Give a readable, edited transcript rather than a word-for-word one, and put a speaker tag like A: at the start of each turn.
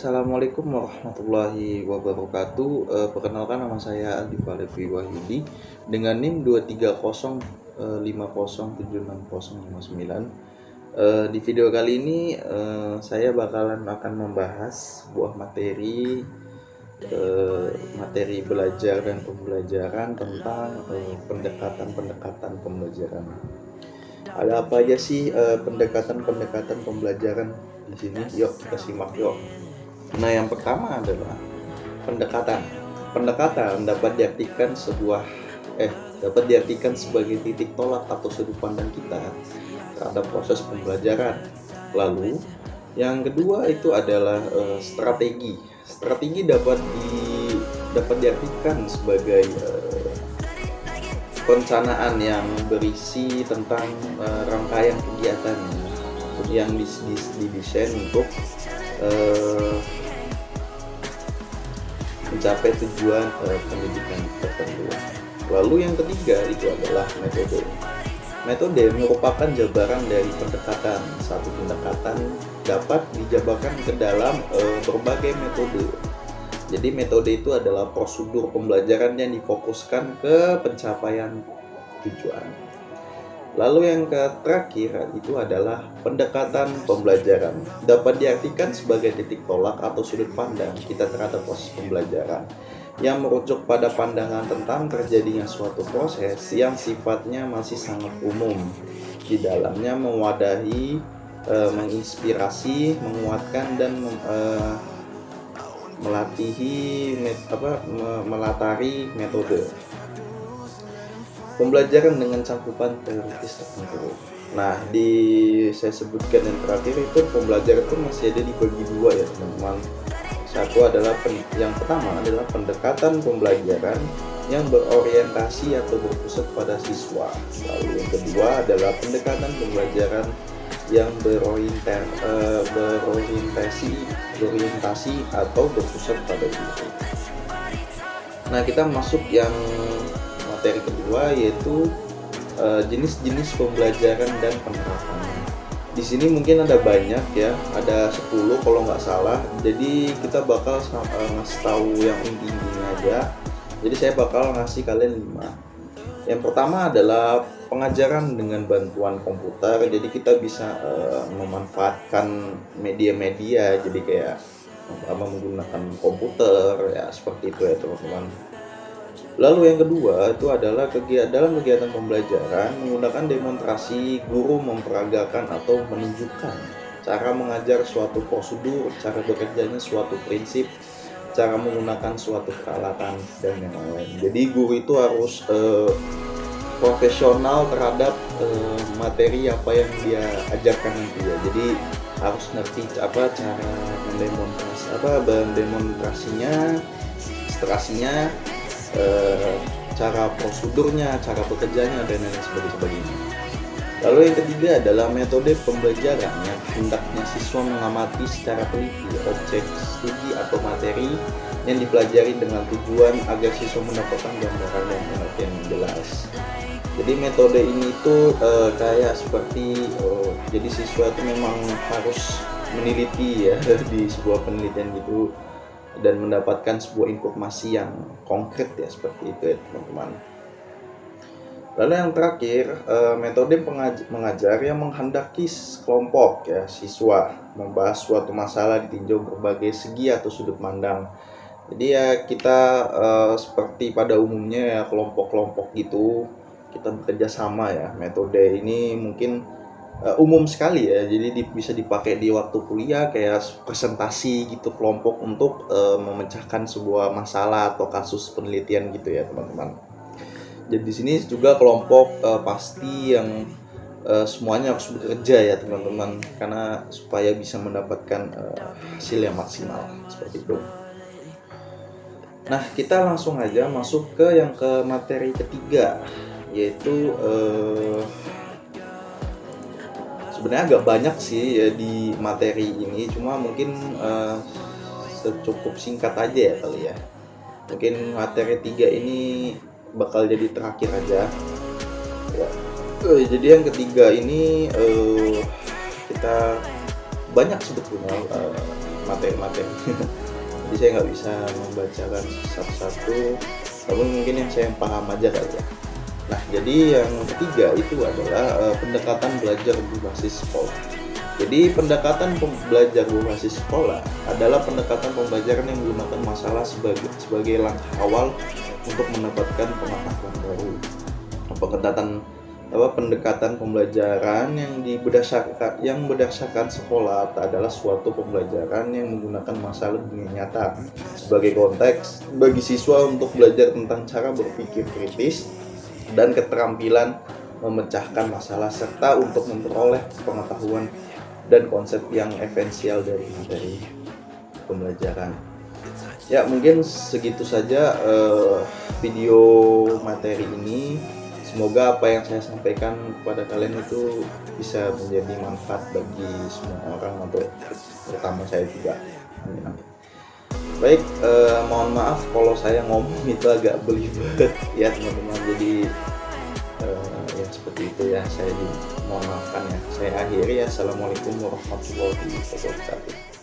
A: Assalamualaikum warahmatullahi wabarakatuh. Perkenalkan, nama saya Aldi Falevi Wahyudi dengan NIM 23050706059. Di video kali ini saya akan membahas sebuah materi belajar dan pembelajaran tentang pendekatan-pendekatan pembelajaran. Ada apa aja sih pendekatan-pendekatan pembelajaran di sini? Yuk kita simak yuk. Nah, yang pertama adalah pendekatan. Pendekatan dapat diartikan sebagai titik tolak atau sudut pandang kita terhadap proses pembelajaran. Lalu, yang kedua itu adalah strategi. Strategi dapat diartikan sebagai perencanaan yang berisi tentang rangkaian kegiatan yang didesain untuk mencapai tujuan pendidikan tertentu. Lalu yang ketiga itu adalah metode. Metode merupakan jabaran dari pendekatan. Satu pendekatan dapat dijabarkan ke dalam berbagai metode. Jadi metode itu adalah prosedur pembelajaran yang difokuskan ke pencapaian tujuan. Lalu yang terakhir itu adalah pendekatan pembelajaran. Dapat diartikan sebagai titik tolak atau sudut pandang kita terhadap proses pembelajaran yang merujuk pada pandangan tentang terjadinya suatu proses yang sifatnya masih sangat umum. Di dalamnya mewadahi, menginspirasi, menguatkan dan melatari metode pembelajaran dengan cakupan teoritis tertentu. Nah, saya sebutkan yang terakhir itu pembelajaran itu masih ada dibagi dua ya teman-teman. Yang pertama adalah pendekatan pembelajaran yang berorientasi atau berpusat pada siswa. Lalu yang kedua adalah pendekatan pembelajaran yang berorientasi atau berpusat pada guru. Nah, kita masuk yang materi kedua, yaitu jenis-jenis pembelajaran dan penerapannya. Di sini mungkin ada banyak ya, ada 10 kalau nggak salah. Jadi kita bakal ngasih tahu yang inti-intinya aja. Jadi saya bakal ngasih kalian 5. Yang pertama adalah pengajaran dengan bantuan komputer. Jadi kita bisa memanfaatkan media-media, jadi kayak menggunakan komputer ya, seperti itu ya teman-teman. Lalu yang kedua itu adalah dalam kegiatan pembelajaran menggunakan demonstrasi, guru memperagakan atau menunjukkan cara mengajar suatu prosedur, cara bekerjanya suatu prinsip, cara menggunakan suatu peralatan dan yang lain. Jadi guru itu harus profesional terhadap materi apa yang dia ajarkan nanti ya. Jadi harus ngerti cara mendemonstrasinya, ilustrasinya, cara prosedurnya, cara bekerjanya dan lain sebagainya. Lalu yang ketiga adalah metode pembelajaran yang hendaknya siswa mengamati secara teliti objek studi atau materi yang dipelajari dengan tujuan agar siswa mendapatkan gambaran dan pengertian yang jelas. Jadi metode ini tuh kayak seperti jadi siswa itu memang harus meneliti ya di sebuah penelitian gitu dan mendapatkan sebuah informasi yang konkret ya, seperti itu ya teman-teman. Lalu yang terakhir, metode mengajar yang menghendaki kelompok ya siswa membahas suatu masalah ditinjau berbagai segi atau sudut pandang. Jadi ya kita seperti pada umumnya ya kelompok-kelompok gitu, kita bekerja sama ya. Metode ini mungkin umum sekali ya, jadi bisa dipakai di waktu kuliah kayak presentasi gitu kelompok untuk memecahkan sebuah masalah atau kasus penelitian gitu ya teman-teman. Jadi di sini juga kelompok pasti yang semuanya harus bekerja ya teman-teman, karena supaya bisa mendapatkan hasil yang maksimal seperti itu. Nah, kita langsung aja masuk ke materi ketiga, yaitu sebenarnya agak banyak sih ya di materi ini, cuma mungkin cukup singkat aja ya kali ya. Mungkin materi 3 ini bakal jadi terakhir aja ya. Jadi yang ketiga ini kita banyak sebetulnya materi-materi. Jadi saya nggak bisa membacakan satu-satu, namun mungkin yang saya paham aja kali ya. Nah, jadi yang ketiga itu adalah pendekatan belajar berbasis sekolah. Jadi pendekatan belajar berbasis sekolah adalah pendekatan pembelajaran yang menggunakan masalah sebagai langkah awal untuk mendapatkan pengetahuan baru. Pendekatan pembelajaran yang berdasarkan sekolah adalah suatu pembelajaran yang menggunakan masalah dunia nyata sebagai konteks bagi siswa untuk belajar tentang cara berpikir kritis dan keterampilan memecahkan masalah serta untuk memperoleh pengetahuan dan konsep yang esensial dari materi pembelajaran. Ya, mungkin segitu saja video materi ini. Semoga apa yang saya sampaikan kepada kalian itu bisa menjadi manfaat bagi semua orang, atau terutama saya juga. Baik, mohon maaf kalau saya ngomong itu agak belibet ya teman-teman. Jadi ya seperti itu ya, saya mohon maafkan ya. Saya akhiri. Assalamualaikum warahmatullahi wabarakatuh.